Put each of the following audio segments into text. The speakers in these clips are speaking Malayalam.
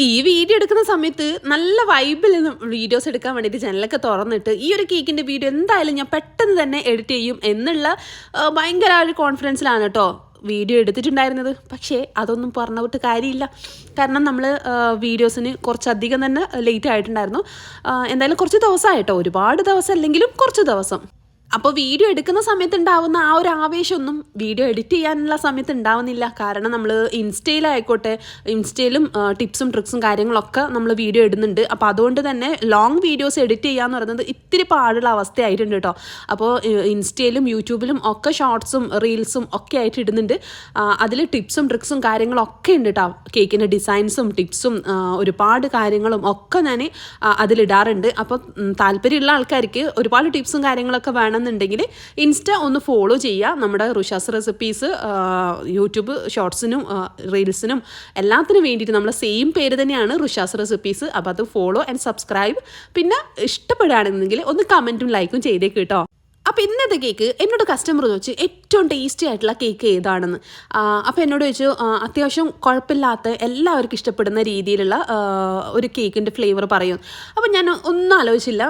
ഈ വീഡിയോ എടുക്കുന്ന സമയത്ത് നല്ല വൈബിൽ വീഡിയോസ് എടുക്കാൻ വേണ്ടിയിട്ട് ജനലൊക്കെ തുറന്നിട്ട് ഈ ഒരു കേക്കിൻ്റെ വീഡിയോ എന്തായാലും ഞാൻ പെട്ടെന്ന് തന്നെ എഡിറ്റ് ചെയ്യും എന്നുള്ള ഭയങ്കര ഒരു കോൺഫിഡൻസിലാണ് കേട്ടോ വീഡിയോ എടുത്തിട്ടുണ്ടായിരുന്നത്. പക്ഷേ അതൊന്നും പറഞ്ഞിട്ട് കാര്യമില്ല. കാരണം നമ്മൾ വീഡിയോസിന് കുറച്ചധികം തന്നെ ലേറ്റ് ആയിട്ടുണ്ടായിരുന്നു. എന്തായാലും കുറച്ച് ദിവസമായിട്ടോ, ഒരുപാട് ദിവസം അല്ലെങ്കിലും കുറച്ച് ദിവസം. അപ്പോൾ വീഡിയോ എടുക്കുന്ന സമയത്ത് ഉണ്ടാവുന്ന ആ ഒരു ആവേശമൊന്നും വീഡിയോ എഡിറ്റ് ചെയ്യാനുള്ള സമയത്ത് ഉണ്ടാവുന്നില്ല. കാരണം നമ്മൾ ഇൻസ്റ്റയിലും ടിപ്സും ട്രിക്സും കാര്യങ്ങളൊക്കെ നമ്മൾ വീഡിയോ ഇടുന്നുണ്ട്. അപ്പോൾ അതുകൊണ്ട് തന്നെ ലോങ് വീഡിയോസ് എഡിറ്റ് ചെയ്യാന്ന് പറയുന്നത് ഇത്തിരി പാടുള്ള അവസ്ഥയായിട്ടുണ്ട് കേട്ടോ. അപ്പോൾ ഇൻസ്റ്റയിലും യൂട്യൂബിലും ഒക്കെ ഷോർട്സും റീൽസും ഒക്കെ ആയിട്ട് ഇടുന്നുണ്ട്. അതിൽ ടിപ്സും ട്രിക്സും കാര്യങ്ങളൊക്കെ ഉണ്ട് കേട്ടോ. കേക്കിൻ്റെ ഡിസൈൻസും ടിപ്സും ഒരുപാട് കാര്യങ്ങളും ഒക്കെ ഞാൻ അതിലിടാറുണ്ട്. അപ്പോൾ താല്പര്യമുള്ള ആൾക്കാർക്ക് ഒരുപാട് ടിപ്സും കാര്യങ്ങളൊക്കെ വേണമെന്നുണ്ടെങ്കിൽ ഇൻസ്റ്റ ഒന്ന് ഫോളോ ചെയ്യുക. നമ്മുടെ റുഷാസ് റെസിപ്പീസ് യൂട്യൂബ് ഷോർട്സിനും റീൽസിനും എല്ലാത്തിനും വേണ്ടിയിട്ട് നമ്മളെ സെയിം പേര് തന്നെയാണ് റുഷാസ് റെസിപ്പീസ്. അപ്പോൾ അത് ഫോളോ ആൻഡ് സബ്സ്ക്രൈബ്. പിന്നെ ഇഷ്ടപ്പെടുകയാണെന്നുണ്ടെങ്കിൽ ഒന്ന് കമൻറ്റും ലൈക്കും ചെയ്തേക്ക് കേട്ടോ. അപ്പോൾ ഇന്നത്തെ കേക്ക് എന്നോട് കസ്റ്റമർ ചോദിച്ചു ഏറ്റവും ടേസ്റ്റി ആയിട്ടുള്ള കേക്ക് ഏതാണെന്ന്. അപ്പോൾ എന്നോട് ചോദിച്ചു അത്യാവശ്യം കുഴപ്പമില്ലാത്ത എല്ലാവർക്കും ഇഷ്ടപ്പെടുന്ന രീതിയിലുള്ള ഒരു കേക്കിൻ്റെ ഫ്ലേവർ പറയും. അപ്പോൾ ഞാൻ ഒന്നും ആലോചിച്ചില്ല,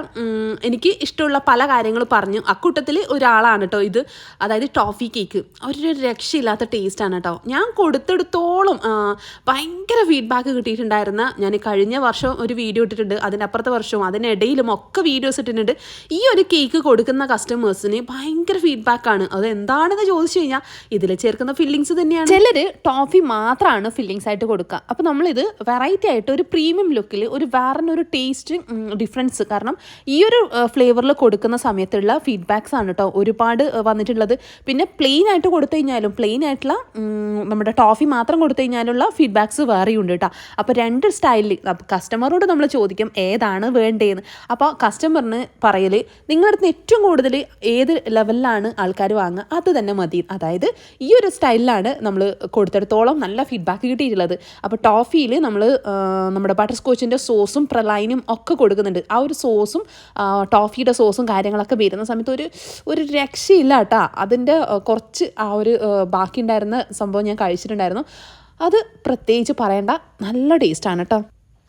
എനിക്ക് ഇഷ്ടമുള്ള പല കാര്യങ്ങൾ പറഞ്ഞു. അക്കൂട്ടത്തിൽ ഒരാളാണ് കേട്ടോ ഇത്, അതായത് ടോഫി കേക്ക്. ഒരു രക്ഷയില്ലാത്ത ടേസ്റ്റാണ് കേട്ടോ. ഞാൻ കൊടുത്തെടുത്തോളം ഭയങ്കര ഫീഡ്ബാക്ക് കിട്ടിയിട്ടുണ്ടായിരുന്ന, ഞാൻ കഴിഞ്ഞ വർഷം ഒരു വീഡിയോ ഇട്ടിട്ടുണ്ട്, അതിനപ്പുറത്തെ വർഷവും അതിനിടയിലും ഒക്കെ വീഡിയോസ് ഇട്ടിട്ടുണ്ട്. ഈ ഒരു കേക്ക് കൊടുക്കുന്ന കസ്റ്റമേഴ്സിന് ഭയങ്കര ഫീഡ്ബാക്കാണ്. അത് എന്താണെന്ന് ചോദിച്ചു കഴിഞ്ഞാൽ ഇതിൽ ചേർക്കുന്ന ഫില്ലിങ്സ് തന്നെയാണ്. ചിലർ ടോഫി മാത്രമാണ് ഫില്ലിങ്സ് ആയിട്ട് കൊടുക്കുക. അപ്പോൾ നമ്മളിത് വെറൈറ്റി ആയിട്ട് ഒരു പ്രീമിയം ലുക്കിൽ ഒരു വേറൊരു ടേസ്റ്റ് ഡിഫറൻസ്, കാരണം ഈ ഒരു ഫ്ലേവറിൽ കൊടുക്കുന്ന സമയത്തുള്ള ഫീഡ്ബാക്സ് ആണ് കേട്ടോ ഒരുപാട് വന്നിട്ടുള്ളത്. പിന്നെ പ്ലെയിൻ ആയിട്ട് കൊടുത്തു കഴിഞ്ഞാലും, പ്ലെയിൻ ആയിട്ടുള്ള നമ്മുടെ ടോഫി മാത്രം കൊടുത്തു കഴിഞ്ഞാലുള്ള ഫീഡ്ബാക്സ് വേറെയുണ്ട് കേട്ടോ. അപ്പോൾ രണ്ട് സ്റ്റൈലിൽ കസ്റ്റമറോട് നമ്മൾ ചോദിക്കും ഏതാണ് വേണ്ടതെന്ന്. അപ്പോൾ കസ്റ്റമറിന് പറയൽ നിങ്ങളുടെ അടുത്ത് ഏറ്റവും കൂടുതൽ ഏത് ലെവലിലാണ് ആൾക്കാർ വാങ്ങുക അത് തന്നെ മതി. അതായത് ഈ ഒരു സ്റ്റൈലിലാണ് നമ്മൾ കൊടുത്തിടത്തോളം നല്ല ഫീഡ്ബാക്ക് കിട്ടിയിട്ടുള്ളത്. അപ്പോൾ ടോഫിയിൽ നമ്മൾ നമ്മുടെ ബട്ടർ സ്കോച്ചിൻ്റെ സോസും പ്രലൈനും ഒക്കെ കൊടുക്കുന്നുണ്ട്. ആ ഒരു സോസും ടോഫിയുടെ സോസും കാര്യങ്ങളൊക്കെ വരുന്ന സമയത്ത് ഒരു രക്ഷയില്ല കേട്ടോ. അതിൻ്റെ കുറച്ച് ആ ഒരു ബാക്കി ഉണ്ടായിരുന്ന സംഭവം ഞാൻ കഴിച്ചിട്ടുണ്ടായിരുന്നു. അത് പ്രത്യേകിച്ച് പറയേണ്ട, നല്ല ടേസ്റ്റാണ് കേട്ടോ.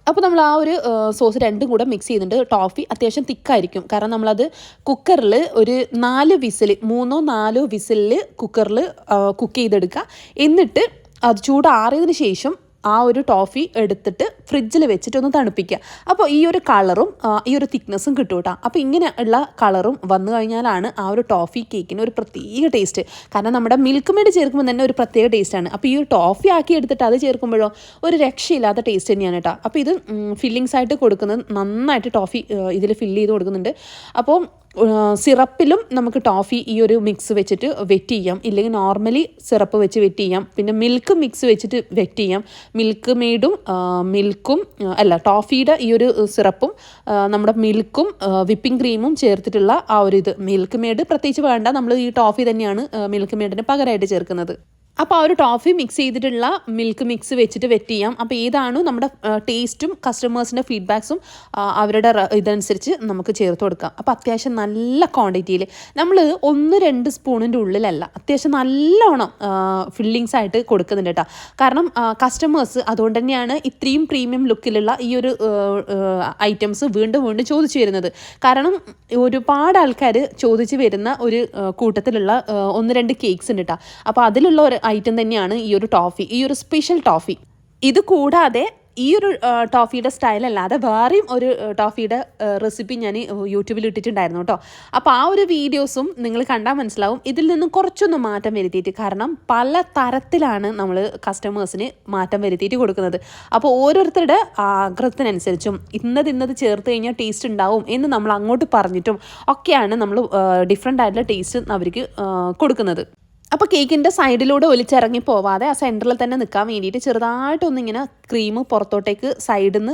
അപ്പോൾ നമ്മൾ ആ ഒരു സോസ് രണ്ടും കൂടെ മിക്സ് ചെയ്യുന്നുണ്ട്. ടോഫി അത്യാവശ്യം തിക്കായിരിക്കും, കാരണം നമ്മളത് കുക്കറിൽ ഒരു 3 4 വിസിലിൽ കുക്കറിൽ കുക്ക് ചെയ്തെടുക്കുക. എന്നിട്ട് അത് ചൂടാറിയതിന് ശേഷം ആ ഒരു ടോഫി എടുത്തിട്ട് ഫ്രിഡ്ജിൽ വെച്ചിട്ട് ഒന്ന് തണുപ്പിക്കുക. അപ്പോൾ ഈ ഒരു കളറും ഈ ഒരു തിക്നെസ്സും കിട്ടും കേട്ടോ. അപ്പോൾ ഇങ്ങനെ ഉള്ള കളറും വന്നു കഴിഞ്ഞാലാണ് ആ ഒരു ടോഫി കേക്കിന് ഒരു പ്രത്യേക ടേസ്റ്റ്. കാരണം നമ്മുടെ മിൽക്ക് മെയ്ഡ് ചേർക്കുമ്പോൾ തന്നെ ഒരു പ്രത്യേക ടേസ്റ്റാണ്. അപ്പോൾ ഈ ഒരു ടോഫി ആക്കി എടുത്തിട്ട് അത് ചേർക്കുമ്പോഴോ ഒരു രക്ഷയില്ലാത്ത ടേസ്റ്റ് തന്നെയാണ് കേട്ടോ. അപ്പോൾ ഇത് ഫില്ലിങ്സ് ആയിട്ട് കൊടുക്കുന്നത് നന്നായിട്ട് ടോഫി ഇതിൽ ഫില്ല് ചെയ്ത് കൊടുക്കുന്നുണ്ട്. അപ്പോൾ സിറപ്പിലും നമുക്ക് ടോഫി ഈ ഒരു മിക്സ് വെച്ചിട്ട് വെറ്റ് ചെയ്യാം, ഇല്ലെങ്കിൽ നോർമലി സിറപ്പ് വെച്ച് വെറ്റ് ചെയ്യാം. പിന്നെ മിൽക്ക് മിക്സ് വെച്ചിട്ട് വെറ്റ് ചെയ്യാം. മിൽക്ക് മെയ്ഡും ടോഫിയുടെ ഈ ഒരു സിറപ്പും നമ്മുടെ മിൽക്കും വിപ്പിംഗ് ക്രീമും ചേർത്തിട്ടുള്ള ആ ഒരു ഇത്. മിൽക്ക് മെയ്ഡ് പ്രത്യേകിച്ച് വേണ്ട, നമ്മൾ ഈ ടോഫി തന്നെയാണ് മിൽക്ക് മെയ്ഡിന് പകരമായിട്ട് ചേർക്കുന്നത്. അപ്പോൾ ആ ഒരു ടോഫി മിക്സ് ചെയ്തിട്ടുള്ള മിൽക്ക് മിക്സ് വെച്ചിട്ട് വെറ്റ് ചെയ്യാം. അപ്പോൾ ഏതാണോ നമ്മുടെ ടേസ്റ്റും കസ്റ്റമേഴ്സിൻ്റെ ഫീഡ്ബാക്സും അവരുടെ ഇതനുസരിച്ച് നമുക്ക് ചേർത്ത് കൊടുക്കാം. അപ്പോൾ അത്യാവശ്യം നല്ല ക്വാണ്ടിറ്റിയിൽ നമ്മൾ 1-2 സ്പൂണിൻ്റെ ഉള്ളിലല്ല, അത്യാവശ്യം നല്ലോണം ഫില്ലിങ്സ് ആയിട്ട് കൊടുക്കുന്നുണ്ട് കേട്ടോ. കാരണം കസ്റ്റമേഴ്സ് അതുകൊണ്ട് തന്നെയാണ് ഇത്രയും പ്രീമിയം ലുക്കിലുള്ള ഈ ഒരു ഐറ്റംസ് വീണ്ടും വീണ്ടും ചോദിച്ചു വരുന്നത്. കാരണം ഒരുപാട് ആൾക്കാർ ചോദിച്ചു വരുന്ന ഒരു കൂട്ടത്തിലുള്ള 1-2 കേക്ക്സ് ഉണ്ട് കേട്ടോ. അപ്പോൾ അതിലുള്ള ഒരു ഐറ്റം തന്നെയാണ് ഈ ഒരു ടോഫി, ഈ ഒരു സ്പെഷ്യൽ ടോഫി. ഇത് കൂടാതെ ഈ ഒരു ടോഫിയുടെ സ്റ്റൈലല്ലാതെ വേറെയും ഒരു ടോഫിയുടെ റെസിപ്പി ഞാൻ യൂട്യൂബിൽ ഇട്ടിട്ടുണ്ടായിരുന്നു കേട്ടോ. അപ്പോൾ ആ ഒരു വീഡിയോസും നിങ്ങൾ കണ്ടാൽ മനസ്സിലാവും. ഇതിൽ നിന്നും കുറച്ചൊന്ന് മാറ്റം വരുത്തിയിട്ട്, കാരണം പല തരത്തിലാണ് നമ്മൾ കസ്റ്റമേഴ്സിന് മാറ്റം വരുത്തിയിട്ട് കൊടുക്കുന്നത്. അപ്പോൾ ഓരോരുത്തരുടെ ആഗ്രഹത്തിനനുസരിച്ചും ഇന്നത് ചേർത്ത് കഴിഞ്ഞാൽ ടേസ്റ്റ് ഉണ്ടാവും എന്ന് നമ്മൾ അങ്ങോട്ട് പറഞ്ഞിട്ടും ഒക്കെയാണ് നമ്മൾ ഡിഫറെൻ്റ് ആയിട്ടുള്ള ടേസ്റ്റ് അവർക്ക് കൊടുക്കുന്നത്. അപ്പോൾ കേക്കിൻ്റെ സൈഡിലൂടെ ഒലിച്ചിറങ്ങി പോവാതെ ആ സെൻറ്ററിൽ തന്നെ നിൽക്കാൻ വേണ്ടിയിട്ട് ചെറുതായിട്ടൊന്നിങ്ങനെ ക്രീം പുറത്തോട്ടേക്ക് സൈഡിൽ നിന്ന്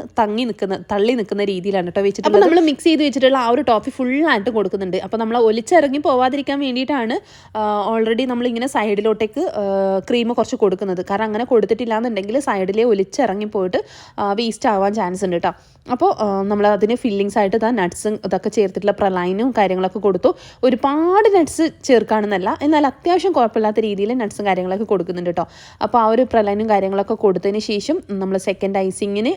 തള്ളി നിൽക്കുന്ന രീതിയിലാണ് കേട്ടോ വെച്ചിട്ട്. അപ്പോൾ നമ്മൾ മിക്സ് ചെയ്ത് വെച്ചിട്ടുള്ള ആ ഒരു ടോഫി ഫുള്ളായിട്ട് കൊടുക്കുന്നുണ്ട്. അപ്പോൾ നമ്മൾ ഒലിച്ചിറങ്ങി പോവാതിരിക്കാൻ വേണ്ടിയിട്ടാണ് ഓൾറെഡി നമ്മളിങ്ങനെ സൈഡിലോട്ടേക്ക് ക്രീം കുറച്ച് കൊടുക്കുന്നത്. കാരണം അങ്ങനെ കൊടുത്തിട്ടില്ല എന്നുണ്ടെങ്കിൽ സൈഡിലേ ഒലിച്ചിറങ്ങി പോയിട്ട് വേസ്റ്റ് ആവാൻ ചാൻസ് ഉണ്ട് കേട്ടോ. അപ്പോൾ നമ്മൾ അതിന് ഫില്ലിങ്സ് ആയിട്ട് നട്ട്സും ഇതൊക്കെ ചേർത്തിട്ടുള്ള പ്രലൈനും കാര്യങ്ങളൊക്കെ കൊടുത്തു. ഒരുപാട് നട്ട്സ് ചേർക്കാണെന്നല്ല, എന്നാൽ അത്യാവശ്യം കുഴപ്പമില്ലാത്ത രീതിയിൽ നട്ട്സും കാര്യങ്ങളൊക്കെ കൊടുക്കുന്നുണ്ട് കേട്ടോ. അപ്പോൾ ആ ഒരു പ്രലൈനും കാര്യങ്ങളൊക്കെ കൊടുത്തതിന് ശേഷം നമ്മൾ സെക്കൻഡ് ഐസിങ്ങിന്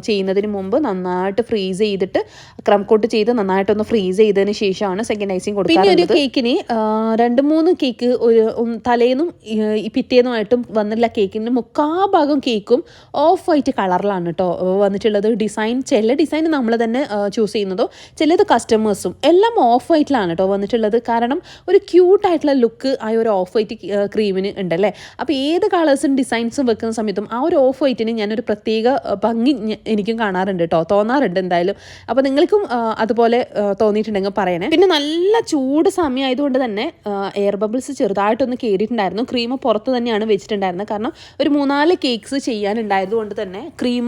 ചെയ്യുന്നതിന് മുമ്പ് നന്നായിട്ട് ഫ്രീസ് ചെയ്തിട്ട് ക്രം കോട്ട് ചെയ്ത് നന്നായിട്ടൊന്ന് ഫ്രീസ് ചെയ്തതിന് ശേഷമാണ് സെക്കൻഡ് ഐസിങ് കൊടുക്കുന്നത്. പിന്നെ ഒരു കേക്കിന് 2-3 കേക്ക് ഒരു തലേന്നും പിറ്റേന്നുമായിട്ടും വന്നിട്ടുള്ള കേക്കിന് 3/4 ഭാഗം കേക്കും ഓഫ് വൈറ്റ് കളറിലാണ് കേട്ടോ വന്നിട്ടുള്ളത്. ചില ഡിസൈൻ നമ്മൾ തന്നെ ചൂസ് ചെയ്യുന്നതോ ചിലത് കസ്റ്റമേഴ്സും എല്ലാം ഓഫ് വൈറ്റിലാണ് കേട്ടോ വന്നിട്ടുള്ളത്. കാരണം ഒരു ക്യൂട്ടായിട്ടുള്ള ലുക്ക് ആ ഒരു ഓഫ് വൈറ്റ് ക്രീമിന് ഉണ്ടല്ലേ. അപ്പോൾ ഏത് കളേഴ്സും ഡിസൈൻസും വെക്കുന്ന സമയത്തും ആ ഒരു ഓഫ് വൈറ്റിന് ഞാനൊരു പ്രത്യേക ഭംഗി എനിക്കും കാണാറുണ്ട് കേട്ടോ, തോന്നാറുണ്ട് എന്തായാലും. അപ്പോൾ നിങ്ങൾക്കും അതുപോലെ തോന്നിയിട്ടുണ്ടെങ്കിൽ പറയണേ. പിന്നെ നല്ല ചൂട് സമയമായതുകൊണ്ട് തന്നെ എയർ ബബിൾസ് ചെറുതായിട്ടൊന്ന് കയറിയിട്ടുണ്ടായിരുന്നു. ക്രീം പുറത്ത് തന്നെയാണ് വെച്ചിട്ടുണ്ടായിരുന്നത്. കാരണം ഒരു 3-4 കേക്ക്സ് ചെയ്യാനുണ്ടായത് കൊണ്ട് തന്നെ ക്രീം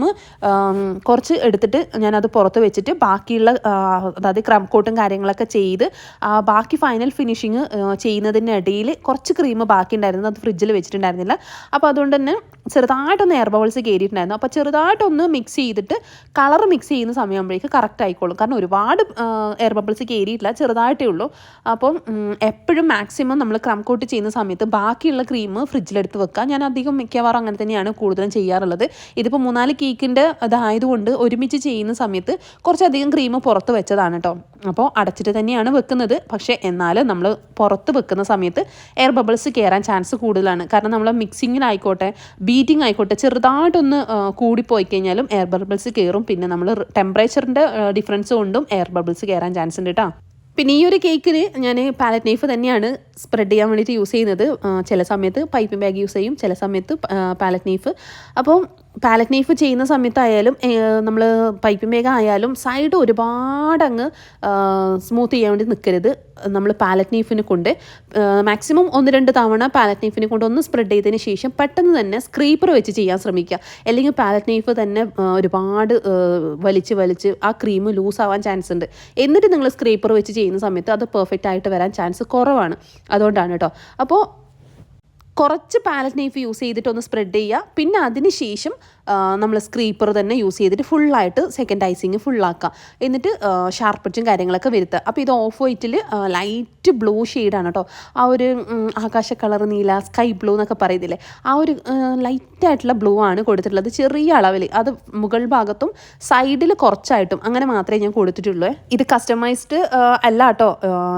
കുറച്ച് എടുത്തിട്ട് ഞാനത് പുറത്ത് വെച്ചിട്ട് ബാക്കിയുള്ള അതായത് ക്രം കോട്ടും കാര്യങ്ങളൊക്കെ ചെയ്ത് ബാക്കി ഫൈനൽ ഫിനിഷിങ് ചെയ്യുന്നതിനിടയിൽ കുറച്ച് ക്രീം ബാക്കി ഉണ്ടായിരുന്നു, അത് ഫ്രിഡ്ജിൽ വെച്ചിട്ടുണ്ടായിരുന്നില്ല. അപ്പോൾ അതുകൊണ്ട് തന്നെ ചെറുതായിട്ടൊന്ന് എയർ ബബിൾസ് കയറിയിട്ടുണ്ടായിരുന്നു. അപ്പോൾ ചെറുതായിട്ടൊന്ന് മിക്സ് ചെയ്തിട്ട് കളർ മിക്സ് ചെയ്യുന്ന സമയമാകുമ്പോഴേക്ക് കറക്റ്റ് ആയിക്കോളും. കാരണം ഒരുപാട് എയർ ബബിൾസ് കയറിയിട്ടില്ല, ചെറുതായിട്ടേ ഉള്ളൂ. അപ്പം എപ്പോഴും മാക്സിമം നമ്മൾ ക്രം കോട്ട് ചെയ്യുന്ന സമയത്ത് ബാക്കിയുള്ള ക്രീം ഫ്രിഡ്ജിലെടുത്ത് വെക്കുക. ഞാൻ അധികം മിക്കവാറും അങ്ങനെ തന്നെയാണ് കൂടുതലും ചെയ്യാറുള്ളത്. ഇതിപ്പോൾ 3-4 കേക്കിൻ്റെ അതായതുകൊണ്ട് ഒരുമിച്ച് ചെയ്യുന്ന സമയത്ത് കുറച്ചധികം ക്രീം പുറത്ത് വെച്ചതാണ് കേട്ടോ. അപ്പോൾ അടച്ചിട്ട് തന്നെയാണ് വെക്കുന്നത്. പക്ഷേ എന്നാലും നമ്മൾ പുറത്ത് വെക്കുന്ന സമയത്ത് എയർ ബബിൾസ് കയറാൻ ചാൻസ് കൂടുതലാണ്. കാരണം നമ്മൾ മിക്സിങ്ങിനായിക്കോട്ടെ ബീറ്റിംഗ് ആയിക്കോട്ടെ ചെറുതായിട്ടൊന്ന് കൂടിപ്പോയി കഴിഞ്ഞാലും എയർ ബബിൾസ് കയറും. പിന്നെ നമ്മൾ ടെമ്പറേച്ചറിൻ്റെ ഡിഫറൻസ് കൊണ്ടും എയർ ബബിൾസ് കയറാൻ ചാൻസ് ഉണ്ട് കേട്ടോ. പിന്നെ ഈ ഒരു കേക്കിന് ഞാൻ പാലറ്റ് നൈഫ് തന്നെയാണ് സ്പ്രെഡ് ചെയ്യാൻ വേണ്ടിയിട്ട് യൂസ് ചെയ്യുന്നത്. ചില സമയത്ത് പൈപ്പിംഗ് ബാഗ് യൂസ് ചെയ്യും, ചില സമയത്ത് പാലറ്റ് നൈഫ്. അപ്പോൾ പാലറ്റ് നൈഫ് ചെയ്യുന്ന സമയത്തായാലും നമ്മൾ പൈപ്പിംഗ് ബാഗ് ആയാലും സൈഡ് ഒരുപാട് അങ്ങ് സ്മൂത്ത് ചെയ്യാൻ വേണ്ടി നിൽക്കരുത്. നമ്മൾ പാലറ്റ് നൈഫിനെ കൊണ്ട് മാക്സിമം 1-2 തവണ പാലറ്റ് നൈഫിനെ കൊണ്ട് ഒന്ന് സ്പ്രെഡ് ചെയ്തതിന് ശേഷം പെട്ടെന്ന് തന്നെ സ്ക്രീപ്പർ വെച്ച് ചെയ്യാൻ ശ്രമിക്കുക. അല്ലെങ്കിൽ പാലറ്റ് നൈഫ് തന്നെ ഒരുപാട് വലിച്ച് ആ ക്രീം ലൂസ് ആവാൻ ചാൻസ് ഉണ്ട്. എന്നിട്ട് നിങ്ങൾ സ്ക്രീപ്പർ വെച്ച് ചെയ്യുന്ന സമയത്ത് അത് പെർഫെക്റ്റ് ആയിട്ട് വരാൻ ചാൻസ് കുറവാണ്. അതുകൊണ്ടാണ് കേട്ടോ. അപ്പോൾ കുറച്ച് പാലറ്റ് നൈഫ് യൂസ് ചെയ്തിട്ട് ഒന്ന് സ്പ്രെഡ് ചെയ്യുക. പിന്നെ അതിന് ശേഷം നമ്മൾ സ്ക്രീപ്പർ തന്നെ യൂസ് ചെയ്തിട്ട് ഫുള്ളായിട്ട് സെക്കൻഡ് ഐസിങ് ഫുള്ളാക്കുക. എന്നിട്ട് ഷാർപ്പറ്റും കാര്യങ്ങളൊക്കെ വരുത്തുക. അപ്പോൾ ഇത് ഓഫ് വൈറ്റിൽ ലൈറ്റ് ബ്ലൂ ഷെയ്ഡാണ് കേട്ടോ. ആ ഒരു ആകാശ കളർ നീല സ്കൈ ബ്ലൂ എന്നൊക്കെ പറയുന്നില്ലേ, ആ ഒരു ലൈറ്റായിട്ടുള്ള ബ്ലൂ ആണ് കൊടുത്തിട്ടുള്ളത്. ചെറിയ അളവിൽ അത് മുകൾ ഭാഗത്തും സൈഡിൽ കുറച്ചായിട്ടും അങ്ങനെ മാത്രമേ ഞാൻ കൊടുത്തിട്ടുള്ളൂ. ഇത് കസ്റ്റമൈസ്ഡ് അല്ല കേട്ടോ.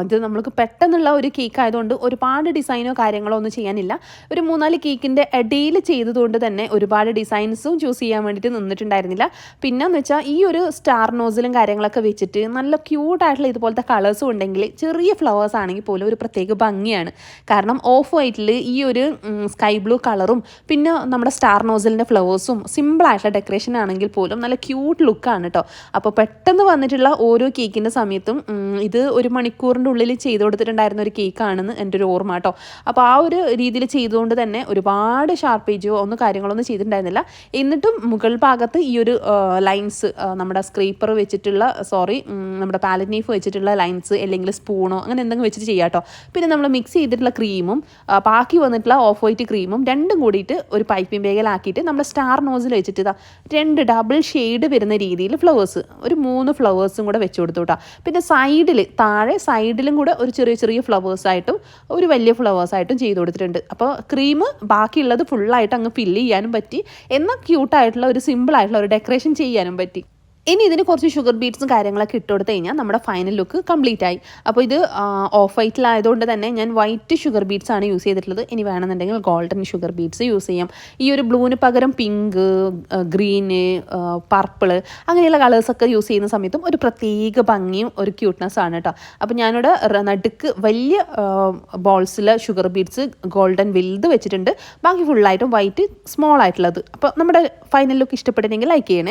ഇത് നമ്മൾക്ക് പെട്ടെന്നുള്ള ഒരു കേക്ക് ആയതുകൊണ്ട് ഒരുപാട് ഡിസൈനോ കാര്യങ്ങളോ ഒന്നും ചെയ്യാനില്ല. ഒരു 3-4 കേക്കിൻ്റെ ഇടയിൽ ചെയ്തതുകൊണ്ട് തന്നെ ഒരുപാട് ഡിസൈൻസും ചൂസ് ചെയ്യാൻ വേണ്ടിയിട്ട് നിന്നിട്ടുണ്ടായിരുന്നില്ല. പിന്നെന്ന് വെച്ചാൽ ഈ ഒരു സ്റ്റാർ നോസിലും കാര്യങ്ങളൊക്കെ വെച്ചിട്ട് നല്ല ക്യൂട്ടായിട്ടുള്ള ഇതുപോലത്തെ കളേഴ്സും ഉണ്ടെങ്കിൽ ചെറിയ ഫ്ലവേഴ്സ് ആണെങ്കിൽ പോലും ഒരു പ്രത്യേക ഭംഗിയാണ്. കാരണം ഓഫ് വൈറ്റിൽ ഈ ഒരു സ്കൈ ബ്ലൂ കളറും പിന്നെ നമ്മുടെ സ്റ്റാർ നോസിലിൻ്റെ ഫ്ലവേഴ്സും സിമ്പിളായിട്ടുള്ള ഡെക്കറേഷൻ ആണെങ്കിൽ പോലും നല്ല ക്യൂട്ട് ലുക്കാണ് കേട്ടോ. അപ്പോൾ പെട്ടെന്ന് വന്നിട്ടുള്ള ഓരോ കേക്കിൻ്റെ സമയത്തും ഇത് 1 മണിക്കൂറിൻ്റെ ഉള്ളിൽ ചെയ്ത് കൊടുത്തിട്ടുണ്ടായിരുന്ന ഒരു കേക്കാണെന്ന് എൻ്റെ ഒരു ഓർമ്മ കേട്ടോ. അപ്പോൾ ആ ഒരു രീതിയിൽ ചെയ്തുകൊണ്ട് തന്നെ ഒരുപാട് ഷാർപ്പേജോ ഒന്നും കാര്യങ്ങളൊന്നും ചെയ്തിട്ടുണ്ടായിരുന്നില്ല. എന്നിട്ടും മുകൾ ഭാഗത്ത് ഈ ഒരു ലൈൻസ് നമ്മുടെ സ്ക്രീപ്പർ വെച്ചിട്ടുള്ള നമ്മുടെ പാലറ്റ് നൈഫ് വെച്ചിട്ടുള്ള ലൈൻസ് അല്ലെങ്കിൽ സ്പൂണോ അങ്ങനെ എന്തെങ്കിലും വെച്ചിട്ട് ചെയ്യാം കേട്ടോ. പിന്നെ നമ്മൾ മിക്സ് ചെയ്തിട്ടുള്ള ക്രീമും ബാക്കി വന്നിട്ടുള്ള ഓഫ് വൈറ്റ് ക്രീമും രണ്ടും കൂടിയിട്ട് ഒരു പൈപ്പിംഗ് ബാഗിലാക്കിയിട്ട് നമ്മുടെ സ്റ്റാർ നോസിൽ വെച്ചിട്ട് 2 ഡബിൾ ഷെയ്ഡ് വരുന്ന രീതിയിൽ ഫ്ലവേഴ്സ് ഒരു 3 ഫ്ലവേഴ്സും കൂടെ വെച്ച് കൊടുത്തു കേട്ടോ. പിന്നെ താഴെ സൈഡിലും കൂടെ ഒരു ചെറിയ ഫ്ലവേഴ്സായിട്ടും ഒരു വലിയ ഫ്ലവേഴ്സായിട്ടും ചെയ്ത് കൊടുത്തിട്ടുണ്ട്. അപ്പോൾ ക്രീം ബാക്കിയുള്ളത് ഫുള്ളായിട്ട് അങ്ങ് ഫില്ല് ചെയ്യാനും പറ്റി, എന്നാൽ ക്യൂട്ടായിട്ടുള്ള ഒരു സിമ്പിളായിട്ടുള്ള ഒരു ഡെക്കറേഷൻ ചെയ്യാനും പറ്റി. ഇനി ഇതിന് കുറച്ച് ഷുഗർ ബീറ്റ്സും കാര്യങ്ങളൊക്കെ ഇട്ട് കൊടുത്തു കഴിഞ്ഞാൽ നമ്മുടെ ഫൈനൽ ലുക്ക് കംപ്ലീറ്റ് ആയി. അപ്പോൾ ഇത് ഓഫ് വൈറ്റിലായതുകൊണ്ട് തന്നെ ഞാൻ വൈറ്റ് ഷുഗർ ബീറ്റ്സ് ആണ് യൂസ് ചെയ്തിട്ടുള്ളത്. ഇനി വേണമെന്നുണ്ടെങ്കിൽ ഗോൾഡൻ ഷുഗർ ബീറ്റ്സ് യൂസ് ചെയ്യാം. ഈ ഒരു ബ്ലൂവിന് പകരം പിങ്ക്, ഗ്രീന്, പർപ്പിള് അങ്ങനെയുള്ള കളേഴ്സൊക്കെ യൂസ് ചെയ്യുന്ന സമയത്തും ഒരു പ്രത്യേക ഭംഗിയും ഒരു ക്യൂട്ട്നെസ് ആണ് കേട്ടോ. അപ്പോൾ ഞാനിവിടെ നടുക്ക് വലിയ ബോൾസിൽ ഷുഗർ ബീറ്റ്സ് ഗോൾഡൻ വലുത് വെച്ചിട്ടുണ്ട്. ബാക്കി ഫുള്ളായിട്ടും വൈറ്റ് സ്മോൾ ആയിട്ടുള്ളത്. അപ്പോൾ നമ്മുടെ ഫൈനൽ ലുക്ക് ഇഷ്ടപ്പെട്ടിട്ടുണ്ടെങ്കിൽ ലൈക്ക് ചെയ്യണേ.